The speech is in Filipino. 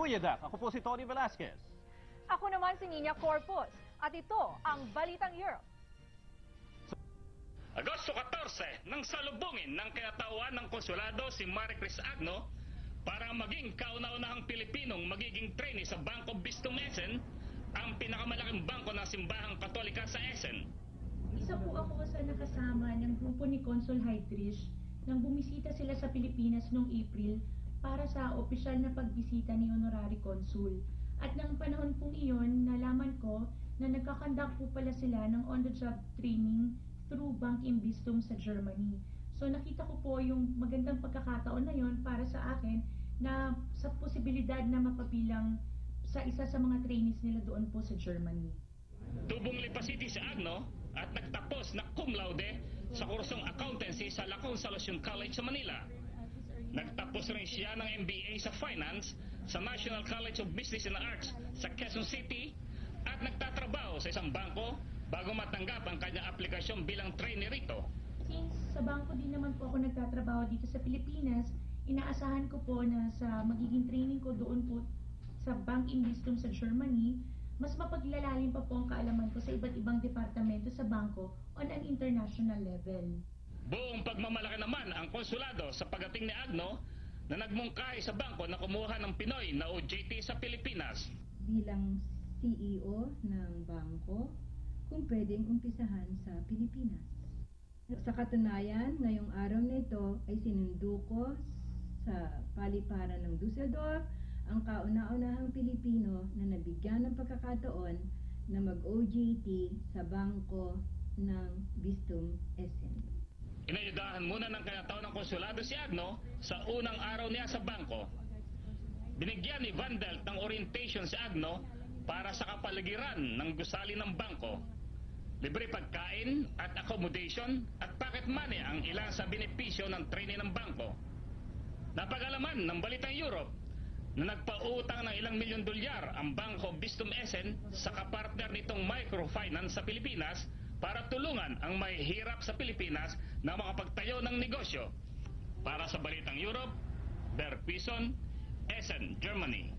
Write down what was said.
Goeiedag, ako po si Tony Velasquez. Ako naman si Nina Corpus. At ito ang Balitang Europe. Agosto 14 nang salubungin ng kinatawan ng konsulado si Marie Chris Agno para maging kauna-unahang Pilipinong magiging trainee sa Bangko Bistum Essen, ang pinakamalaking bangko ng simbahang Katolika sa Essen. Isa po ako sa nakasama ng grupo ni Consul Heydrich nang bumisita sila sa Pilipinas noong April para sa opisyal na pagbisita ni Honorary Consul. At nang panahon pong iyon, nalaman ko na nagkakandak po pala sila ng on-the-job training through Bank im Bistum sa Germany. So nakita ko po yung magandang pagkakataon na yon para sa akin na sa posibilidad na mapabilang sa isa sa mga trainees nila doon po sa Germany. Tubong Lipa City si Agno at nagtapos na cum laude sa kursong accountancy sa La Consolacion College sa Manila. Nagtapos rin siya ng MBA sa Finance sa National College of Business and Arts sa Quezon City at nagtatrabaho sa isang bangko bago matanggap ang kanyang aplikasyon bilang trainee rito. Since sa bangko din naman po ako nagtatrabaho dito sa Pilipinas, inaasahan ko po na sa magiging training ko doon po sa Bank im Bistum sa Germany, mas mapaglalalim pa po ang kaalaman ko sa iba't ibang departamento sa bangko on an international level. Buong pagmamalaki naman ang konsulado sa pagdating ni Agno na nagmungkahi sa bangko na kumuha ng Pinoy na OJT sa Pilipinas. Bilang CEO ng bangko, kung pwedeng umpisahan sa Pilipinas. Sa katunayan, ngayong araw na ito ay sinundo ko sa paliparan ng Dusseldorf ang kauna-unahang Pilipino na nabigyan ng pagkakataon na mag-OJT sa bangko ng Bistum Essen. Inayudahan muna ng kinataon ng konsulado si Agno sa unang araw niya sa bangko. Binigyan ni Van Delt ng orientation si Agno para sa kapaligiran ng gusali ng bangko. Libre pagkain at accommodation at pocket money ang ilan sa benepisyo ng trainee ng bangko. Napag-alaman ng Balitang Europe na nagpautang ng ilang milyon dolyar ang Bangko Bistum Essen sa kapartner nitong microfinance sa Pilipinas para tulungan ang mahihirap sa Pilipinas na makapagtayo ng negosyo. Para sa Balitang Europe, Berpison, Essen, Germany.